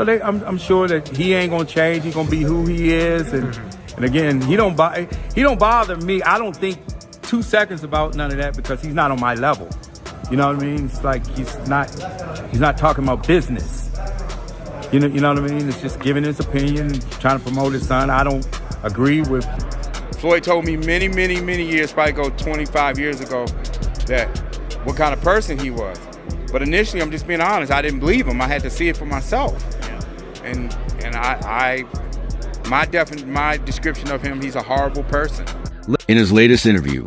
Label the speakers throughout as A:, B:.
A: So I'm sure that he ain't gonna change. He's gonna be who he is, and again, he don't bother me. I don't think 2 seconds about none of that because he's not on my level. You know what I mean? It's like he's not talking about business. You know what I mean? It's just giving his opinion, trying to promote his son. I don't agree with. Floyd told me many years, probably go 25 years ago, that what kind of person he was. But initially, I'm just being honest, I didn't believe him. I had to see it for myself. And my description of him, he's a horrible person.
B: In his latest interview,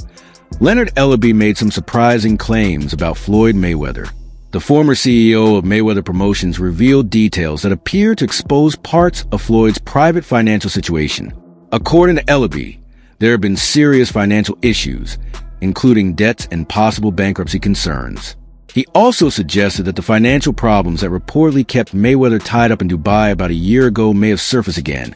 B: Leonard Ellerbe made some surprising claims about Floyd Mayweather. The former CEO of Mayweather Promotions revealed details that appear to expose parts of Floyd's private financial situation. According to Ellerbe, there have been serious financial issues, including debts and possible bankruptcy concerns. He also suggested that the financial problems that reportedly kept Mayweather tied up in Dubai about a year ago may have surfaced again,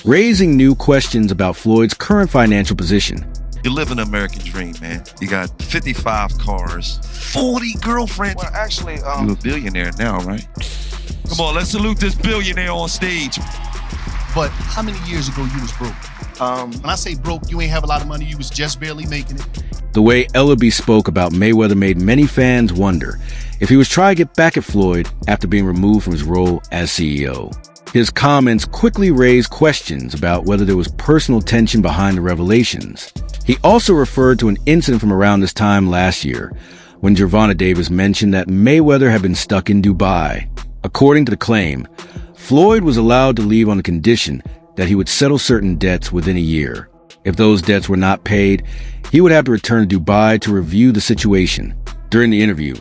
B: raising new questions about Floyd's current financial position.
C: You live an American dream, man. You got 55 cars, 40 girlfriends.
D: Well, actually,
C: you're a billionaire now, right? Come on, let's salute this billionaire on stage.
D: But how many years ago you was broke? When I say broke, you ain't have a lot of money, you was just barely making it.
B: The way Ellerbe spoke about Mayweather made many fans wonder if he was trying to get back at Floyd after being removed from his role as CEO. His comments quickly raised questions about whether there was personal tension behind the revelations. He also referred to an incident from around this time last year, when Gervonta Davis mentioned that Mayweather had been stuck in Dubai. According to the claim, Floyd was allowed to leave on the condition that he would settle certain debts within a year. If those debts were not paid, he would have to return to Dubai to review the situation. During the interview,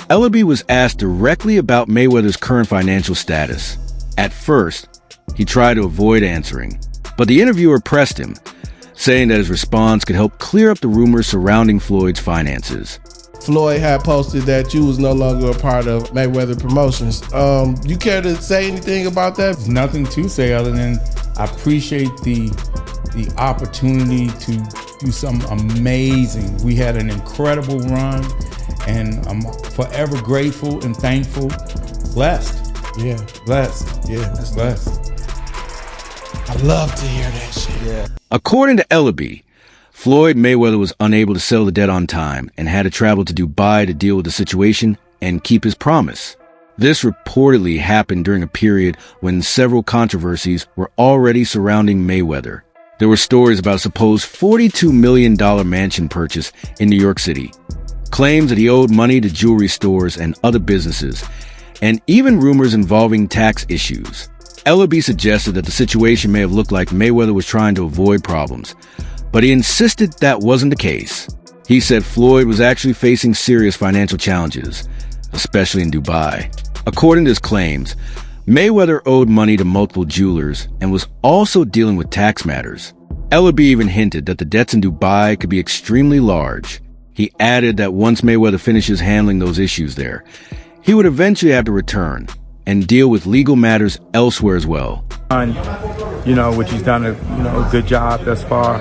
B: Ellerbe was asked directly about Mayweather's current financial status. At first, he tried to avoid answering, but the interviewer pressed him, saying that his response could help clear up the rumors surrounding Floyd's finances.
E: Floyd had posted that you was no longer a part of Mayweather Promotions. You care to say anything about that?
A: There's nothing to say other than I appreciate the opportunity to do something amazing. We had an incredible run, and I'm forever grateful and thankful. Blessed.
E: Yeah.
A: Blessed.
E: Yeah.
A: That's blessed.
E: I love to hear that shit.
A: Yeah.
B: According to Ellerbe, Floyd Mayweather was unable to settle the debt on time and had to travel to Dubai to deal with the situation and keep his promise. This reportedly happened during a period when several controversies were already surrounding Mayweather. There were stories about a supposed $42 million mansion purchase in New York City, claims that he owed money to jewelry stores and other businesses, and even rumors involving tax issues. Ellerbe suggested that the situation may have looked like Mayweather was trying to avoid problems, but he insisted that wasn't the case. He said Floyd was actually facing serious financial challenges, especially in Dubai. According to his claims, Mayweather owed money to multiple jewelers and was also dealing with tax matters. Ellerbe even hinted that the debts in Dubai could be extremely large. He added that once Mayweather finishes handling those issues there, he would eventually have to return and deal with legal matters elsewhere as well.
A: Which he's done a good job thus far.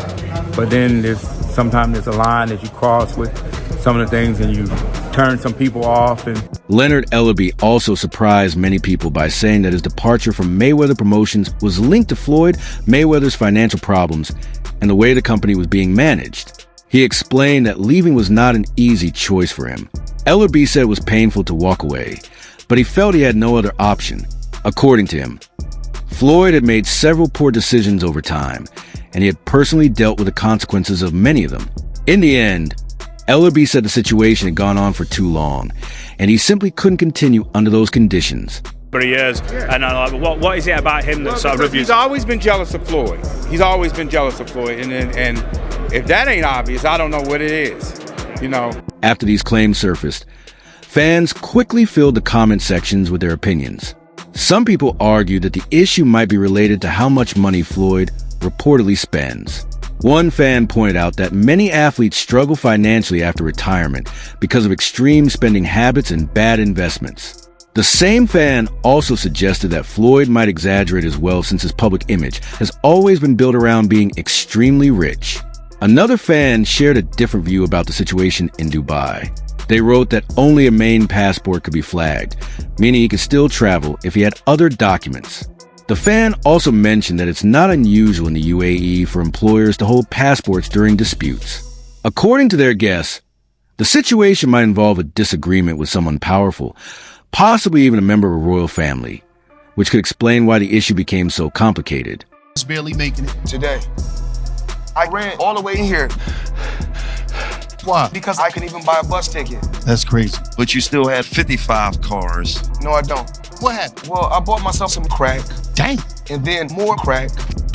A: But then sometimes there's a line that you cross with some of the things and you turn some people off. And
B: Leonard Ellerbe also surprised many people by saying that his departure from Mayweather Promotions was linked to Floyd Mayweather's financial problems and the way the company was being managed. He explained that leaving was not an easy choice for him. Ellerbe said it was painful to walk away, but he felt he had no other option. According to him, Floyd had made several poor decisions over time, and he had personally dealt with the consequences of many of them. In the end, Ellerbe said the situation had gone on for too long, and he simply couldn't continue under those conditions.
F: But he is, and what is it about him that sort of
A: he's always been jealous of Floyd. He's always been jealous of Floyd, and if that ain't obvious, I don't know what it is.
B: After these claims surfaced, fans quickly filled the comment sections with their opinions. Some people argued that the issue might be related to how much money Floyd reportedly spends. One fan pointed out that many athletes struggle financially after retirement because of extreme spending habits and bad investments. The same fan also suggested that Floyd might exaggerate his wealth since his public image has always been built around being extremely rich. Another fan shared a different view about the situation in Dubai. They wrote that only a Maine passport could be flagged, meaning he could still travel if he had other documents. The fan also mentioned that it's not unusual in the UAE for employers to hold passports during disputes. According to their guess, the situation might involve a disagreement with someone powerful, possibly even a member of a royal family, which could explain why the issue became so complicated.
D: Just barely making it.
G: Today, I ran all the way here.
D: Why?
G: Because I couldn't even buy a bus ticket.
D: That's crazy.
C: But you still had 55 cars.
G: No, I don't.
D: What happened?
G: Well, I bought myself some crack.
D: Dang.
G: And then more crack.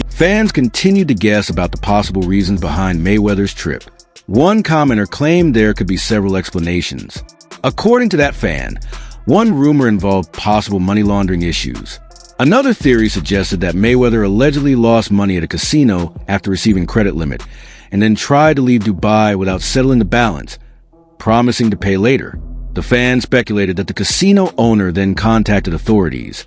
B: Fans continued to guess about the possible reasons behind Mayweather's trip. One commenter claimed there could be several explanations. According to that fan, one rumor involved possible money laundering issues. Another theory suggested that Mayweather allegedly lost money at a casino after receiving credit limit, and then tried to leave Dubai without settling the balance, promising to pay later. The fan speculated that the casino owner then contacted authorities,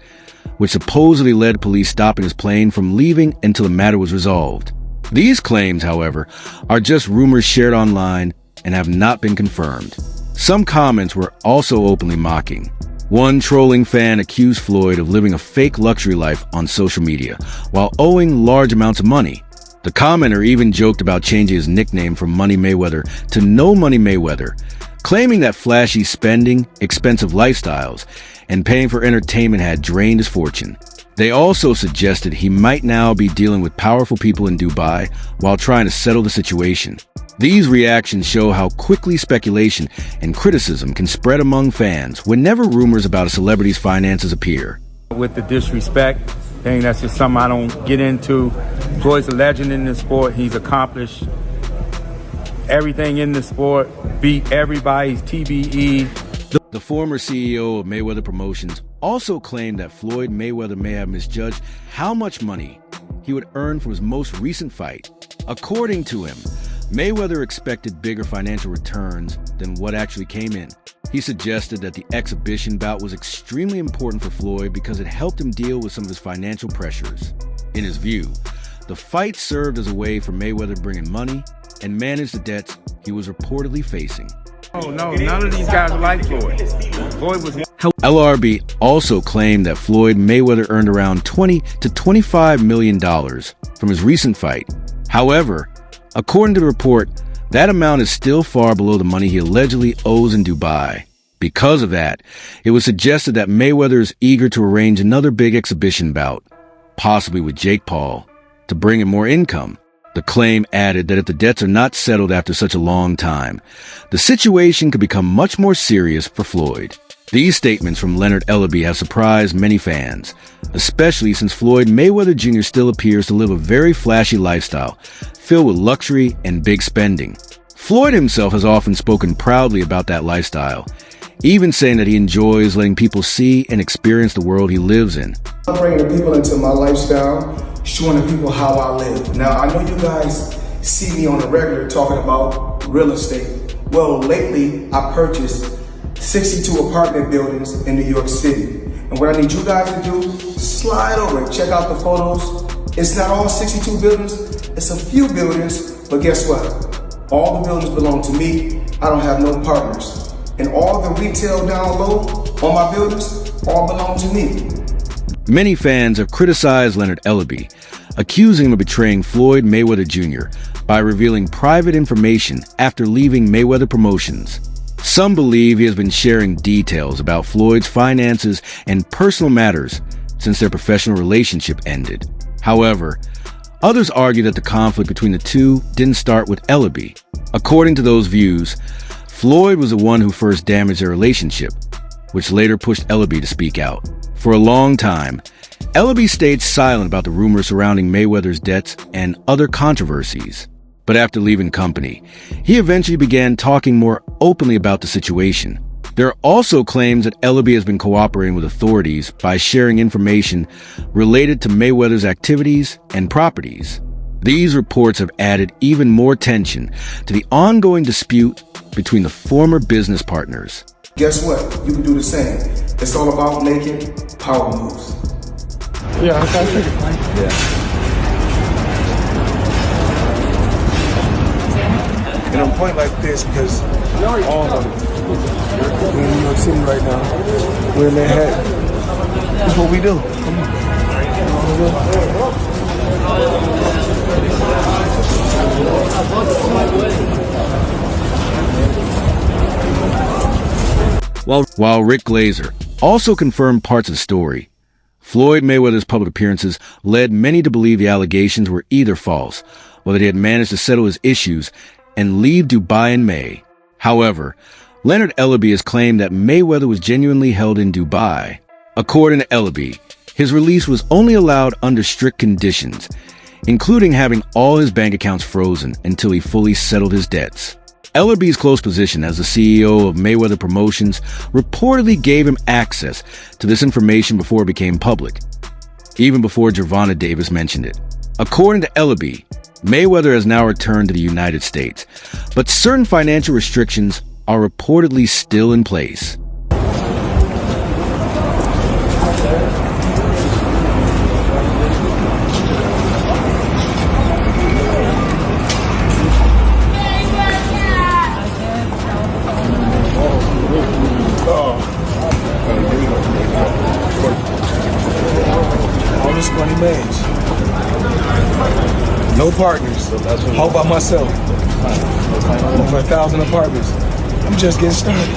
B: which supposedly led police stopping his plane from leaving until the matter was resolved. These claims, however, are just rumors shared online and have not been confirmed. Some comments were also openly mocking. One trolling fan accused Floyd of living a fake luxury life on social media while owing large amounts of money. The commenter even joked about changing his nickname from Money Mayweather to No Money Mayweather, claiming that flashy spending, expensive lifestyles, and paying for entertainment had drained his fortune. They also suggested he might now be dealing with powerful people in Dubai while trying to settle the situation. These reactions show how quickly speculation and criticism can spread among fans whenever rumors about a celebrity's finances appear.
A: With the disrespect thing, that's just something I don't get into. Floyd's a legend in the sport. He's accomplished everything in the sport, beat everybody. He's TBE.
B: The former CEO of Mayweather Promotions also claimed that Floyd Mayweather may have misjudged how much money he would earn from his most recent fight. According to him, Mayweather expected bigger financial returns than what actually came in. He suggested that the exhibition bout was extremely important for Floyd because it helped him deal with some of his financial pressures. In his view, the fight served as a way for Mayweather to bring in money and manage the debts he was reportedly facing.
A: Oh no, none of these guys like Floyd. Floyd was
B: Ellerbe also claimed that Floyd Mayweather earned around $20 to $25 million from his recent fight. However, according to the report, that amount is still far below the money he allegedly owes in Dubai. Because of that, it was suggested that Mayweather is eager to arrange another big exhibition bout, possibly with Jake Paul, to bring in more income. The claim added that if the debts are not settled after such a long time, the situation could become much more serious for Floyd. These statements from Leonard Ellerbe have surprised many fans, especially since Floyd Mayweather Jr. still appears to live a very flashy lifestyle, filled with luxury and big spending. Floyd himself has often spoken proudly about that lifestyle, even saying that he enjoys letting people see and experience the world he lives in.
H: I'm bringing the people into my lifestyle, showing the people how I live. Now, I know you guys see me on the regular talking about real estate. Well, lately, I purchased 62 apartment buildings in New York City. And what I need you guys to do, slide over and check out the photos. It's not all 62 buildings, it's a few buildings, but guess what? All the buildings belong to me. I don't have no partners. And all the retail down low on my buildings all belong to me.
B: Many fans have criticized Leonard Ellerbe, accusing him of betraying Floyd Mayweather Jr. by revealing private information after leaving Mayweather Promotions. Some believe he has been sharing details about Floyd's finances and personal matters since their professional relationship ended. However, others argue that the conflict between the two didn't start with Ellerbe. According to those views, Floyd was the one who first damaged their relationship, which later pushed Ellerbe to speak out. For a long time, Ellerbe stayed silent about the rumors surrounding Mayweather's debts and other controversies. But after leaving company, he eventually began talking more openly about the situation. There are also claims that Ellerbe has been cooperating with authorities by sharing information related to Mayweather's activities and properties. These reports have added even more tension to the ongoing dispute between the former business partners.
H: Guess what? You can do the same. It's all about making power moves.
E: Yeah, okay.
H: And I'm pointing like this because all of them. We're in New York City right now. We're in Manhattan. That's what we do. Come
B: on. While Rick Glazer also confirmed parts of the story, Floyd Mayweather's public appearances led many to believe the allegations were either false, or that he had managed to settle his issues and leave Dubai in May. However, Leonard Ellerbe has claimed that Mayweather was genuinely held in Dubai. According to Ellerbe, his release was only allowed under strict conditions, including having all his bank accounts frozen until he fully settled his debts. Ellerbe's close position as the CEO of Mayweather Promotions reportedly gave him access to this information before it became public, even before Gervonta Davis mentioned it. According to Ellerbe, Mayweather has now returned to the United States, but certain financial restrictions are reportedly still in place.
H: all this money made. No partners. All by myself. Over 1,000 apartments. I'm just getting started.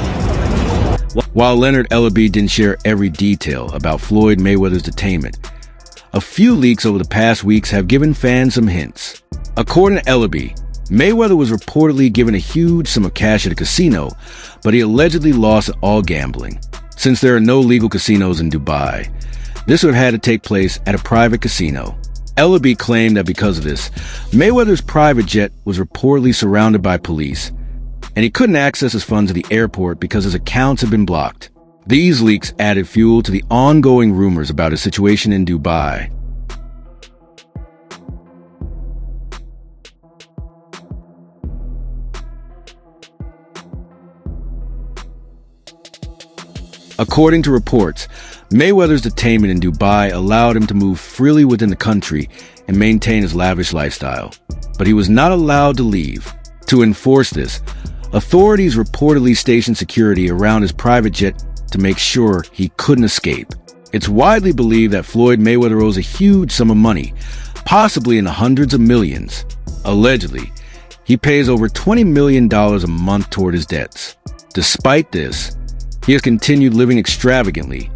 B: While Leonard Ellerbe didn't share every detail about Floyd Mayweather's detainment, a few leaks over the past weeks have given fans some hints. According to Ellerbe, Mayweather was reportedly given a huge sum of cash at a casino, but he allegedly lost it all gambling. Since there are no legal casinos in Dubai, this would have had to take place at a private casino. Ellerbe claimed that because of this, Mayweather's private jet was reportedly surrounded by police, and he couldn't access his funds at the airport because his accounts had been blocked. These leaks added fuel to the ongoing rumors about his situation in Dubai. According to reports, Mayweather's detainment in Dubai allowed him to move freely within the country and maintain his lavish lifestyle. But he was not allowed to leave. To enforce this, authorities reportedly stationed security around his private jet to make sure he couldn't escape. It's widely believed that Floyd Mayweather owes a huge sum of money, possibly in the hundreds of millions. Allegedly, he pays over $20 million a month toward his debts. Despite this, he has continued living extravagantly,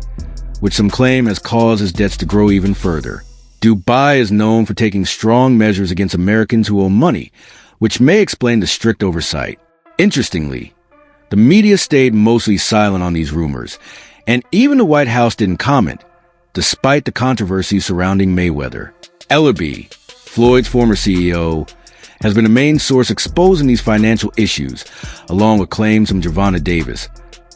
B: which some claim has caused his debts to grow even further. Dubai is known for taking strong measures against Americans who owe money, which may explain the strict oversight. Interestingly, the media stayed mostly silent on these rumors, and even the White House didn't comment, despite the controversy surrounding Mayweather. Ellerbe, Floyd's former CEO, has been a main source exposing these financial issues, along with claims from Gervonta Davis,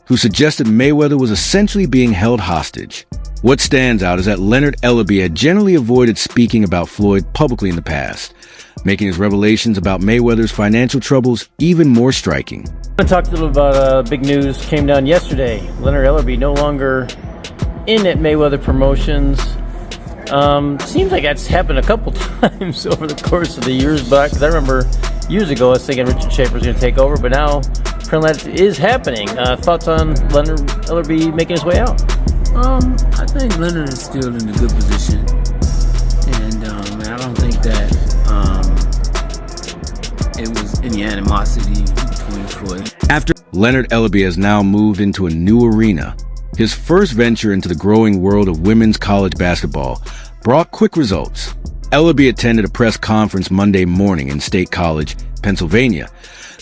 B: who suggested Mayweather was essentially being held hostage. What stands out is that Leonard Ellerbe had generally avoided speaking about Floyd publicly in the past, making his revelations about Mayweather's financial troubles even more striking.
I: I talked a little about big news came down yesterday. Leonard Ellerbe no longer in at Mayweather Promotions. Seems like that's happened a couple times over the course of the years back. Because I remember years ago I was thinking Richard Schaefer was going to take over, but now apparently that is happening. Thoughts on Leonard Ellerbe making his way out?
J: I think Leonard is still in a good position, and I don't think that it was any animosity between Floyd.
B: After Leonard Ellerbe has now moved into a new arena, his first venture into the growing world of women's college basketball brought quick results. Ellerbe attended a press conference Monday morning in State College, Pennsylvania,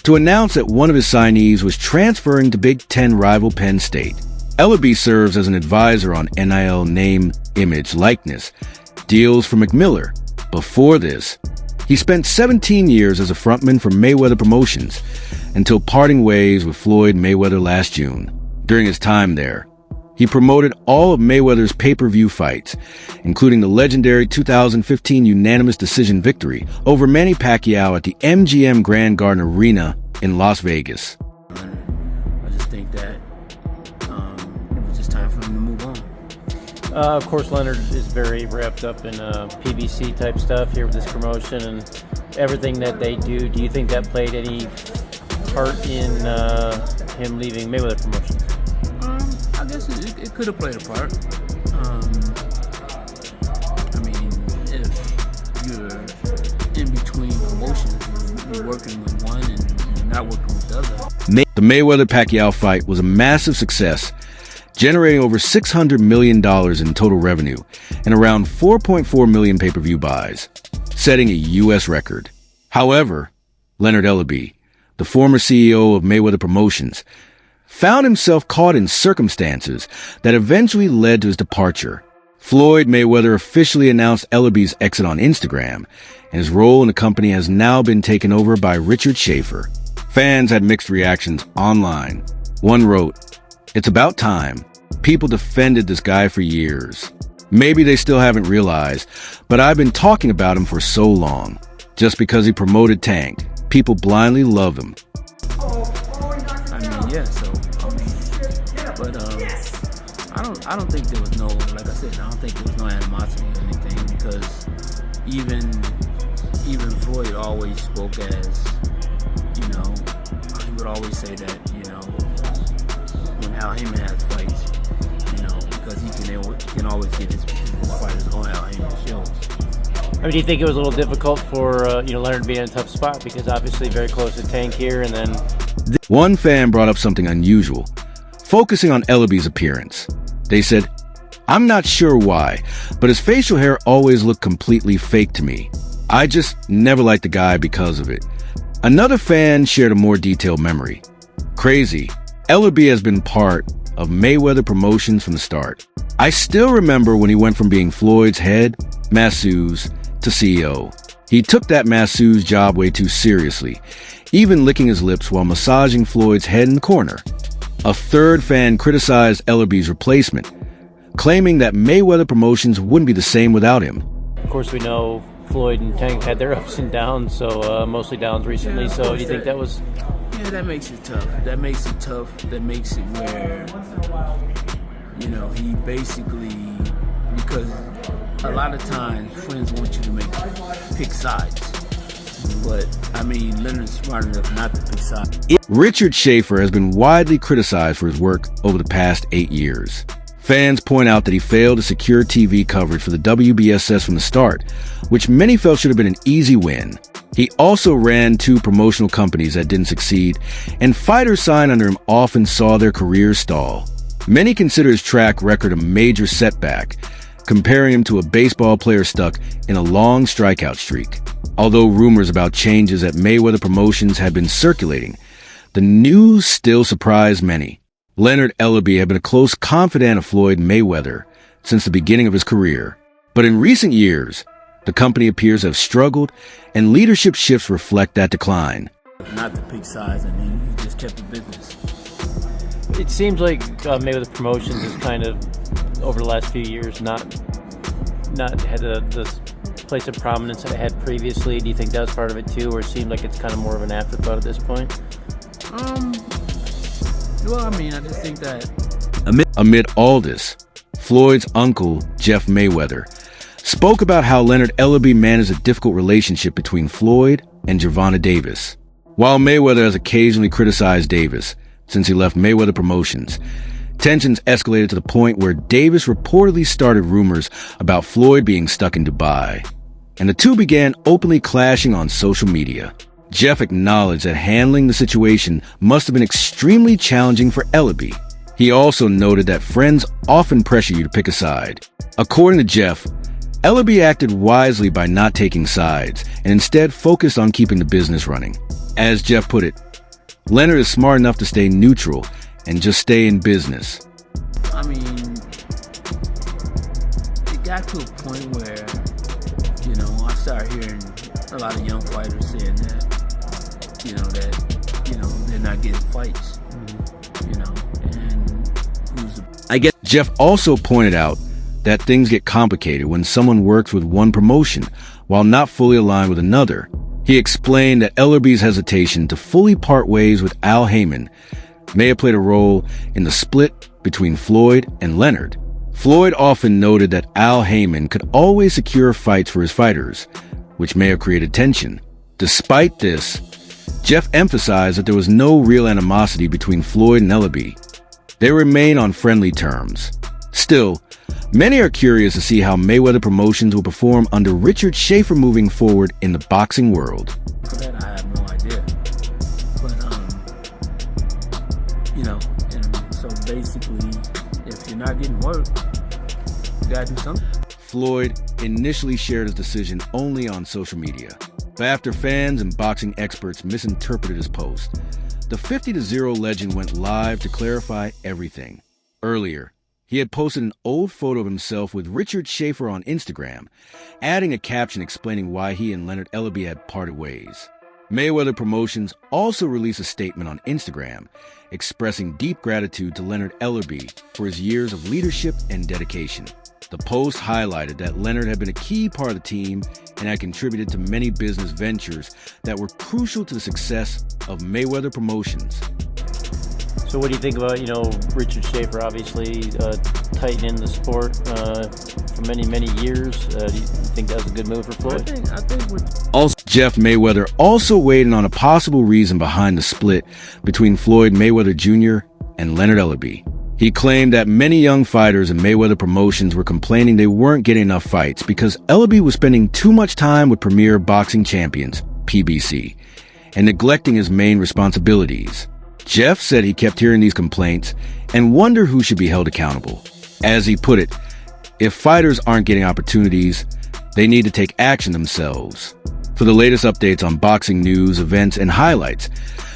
B: to announce that one of his signees was transferring to Big Ten rival Penn State. Ellerbe serves as an advisor on NIL name, image, likeness deals for McMillan. Before this, he spent 17 years as a frontman for Mayweather Promotions until parting ways with Floyd Mayweather last June. During his time there, he promoted all of Mayweather's pay-per-view fights, including the legendary 2015 unanimous decision victory over Manny Pacquiao at the MGM Grand Garden Arena in Las Vegas.
J: I just think that it was just time for him to move on.
I: Of course, Leonard is very wrapped up in PBC type stuff here with this promotion and everything that they do. Do you think that played any part in him leaving Mayweather Promotions?
J: I guess it could have played a part. I mean, if you're in between promotions, you're working with one and you're not working with the other.
B: The Mayweather-Pacquiao fight was a massive success, generating over $600 million in total revenue and around 4.4 million pay-per-view buys, setting a U.S. record. However, Leonard Ellerbe, the former CEO of Mayweather Promotions, found himself caught in circumstances that eventually led to his departure. Floyd Mayweather officially announced Ellerbe's exit on Instagram, and his role in the company has now been taken over by Richard Schaefer. Fans had mixed reactions online. One wrote, "It's about time. People defended this guy for years. Maybe they still haven't realized, but I've been talking about him for so long. Just because he promoted Tank, people blindly love him."
J: I mean, yeah, but I don't think there was no, like I said, I don't think there was no animosity or anything, because even Floyd always spoke as, he would always say that, when Al Heyman has fights, because he can always get his fighters on Al Heyman shows.
I: I mean, do you think it was a little difficult for Leonard to be in a tough spot, because obviously very close to Tank here, and then...
B: One fan brought up something unusual, focusing on Ellerbe's appearance. They said, "I'm not sure why, but his facial hair always looked completely fake to me. I just never liked the guy because of it." Another fan shared a more detailed memory. "Crazy. Ellerbe has been part of Mayweather Promotions from the start. I still remember when he went from being Floyd's head, masseuse, to CEO. He took that masseuse job way too seriously, even licking his lips while massaging Floyd's head in the corner." A third fan criticized Ellerbe's replacement, claiming that Mayweather Promotions wouldn't be the same without him.
I: Of course, we know Floyd and Tank had their ups and downs, so mostly downs recently. So do you think that was...
J: Yeah, that makes it tough. That makes it where, he basically, because a lot of times friends want you to pick sides. But, I mean, Leonard's smart enough not to pick sides.
B: Richard Schaefer has been widely criticized for his work over the past 8 years. Fans point out that he failed to secure TV coverage for the WBSS from the start, which many felt should have been an easy win. He also ran 2 promotional companies that didn't succeed, and fighters signed under him often saw their careers stall. Many consider his track record a major setback, comparing him to a baseball player stuck in a long strikeout streak. Although rumors about changes at Mayweather Promotions had been circulating, the news still surprised many. Leonard Ellerbe had been a close confidant of Floyd Mayweather since the beginning of his career. But in recent years, the company appears to have struggled, and leadership shifts reflect that decline.
J: Not to pick sides, and he just kept the business.
I: It seems like Mayweather Promotions is kind of, over the last few years, not had the place of prominence that it had previously. Do you think that's part of it too, or it seems like it's kind of more of an afterthought at this point?
J: Well, I mean, I just think that...
B: Amid all this, Floyd's uncle, Jeff Mayweather, spoke about how Leonard Ellerbe managed a difficult relationship between Floyd and Gervonta Davis. While Mayweather has occasionally criticized Davis since he left Mayweather Promotions, tensions escalated to the point where Davis reportedly started rumors about Floyd being stuck in Dubai, and the two began openly clashing on social media. Jeff acknowledged that handling the situation must have been extremely challenging for Ellerbe. He also noted that friends often pressure you to pick a side. According to Jeff, Ellerbe acted wisely by not taking sides and instead focused on keeping the business running. As Jeff put it, Leonard is smart enough to stay neutral and just stay in business.
J: I mean, it got to a point where, I started hearing a lot of young fighters saying that, they're not getting fights, and
B: Jeff also pointed out that things get complicated when someone works with one promotion while not fully aligned with another. He explained that Ellerbe's hesitation to fully part ways with Al Heyman may have played a role in the split between Floyd and Leonard. Floyd often noted that Al Heyman could always secure fights for his fighters, which may have created tension. Despite this, Jeff emphasized that there was no real animosity between Floyd and Ellerbe. They remain on friendly terms. Still, many are curious to see how Mayweather Promotions will perform under Richard Schaefer moving forward in the boxing world.
J: For that, I have no idea. But, and so basically, if you're not getting work, you gotta do something.
B: Floyd initially shared his decision only on social media, but after fans and boxing experts misinterpreted his post, the 50-0 legend went live to clarify everything. Earlier, he had posted an old photo of himself with Richard Schaefer on Instagram, adding a caption explaining why he and Leonard Ellerbe had parted ways. Mayweather Promotions also released a statement on Instagram expressing deep gratitude to Leonard Ellerbe for his years of leadership and dedication. The post highlighted that Leonard had been a key part of the team and had contributed to many business ventures that were crucial to the success of Mayweather Promotions.
I: So what do you think about, Richard Schaefer obviously tightening the sport for many, many years? Do you think that was a good move for Floyd?
J: I think with
B: Also, Jeff Mayweather also weighed in on a possible reason behind the split between Floyd Mayweather Jr. and Leonard Ellerbe. He claimed that many young fighters in Mayweather Promotions were complaining they weren't getting enough fights because Ellerbe was spending too much time with Premier Boxing Champions, PBC, and neglecting his main responsibilities. Jeff said he kept hearing these complaints and wondered who should be held accountable. As he put it, if fighters aren't getting opportunities, they need to take action themselves. For the latest updates on boxing news, events, and highlights,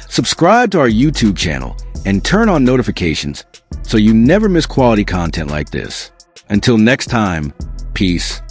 B: subscribe to our YouTube channel and turn on notifications so you never miss quality content like this. Until next time, peace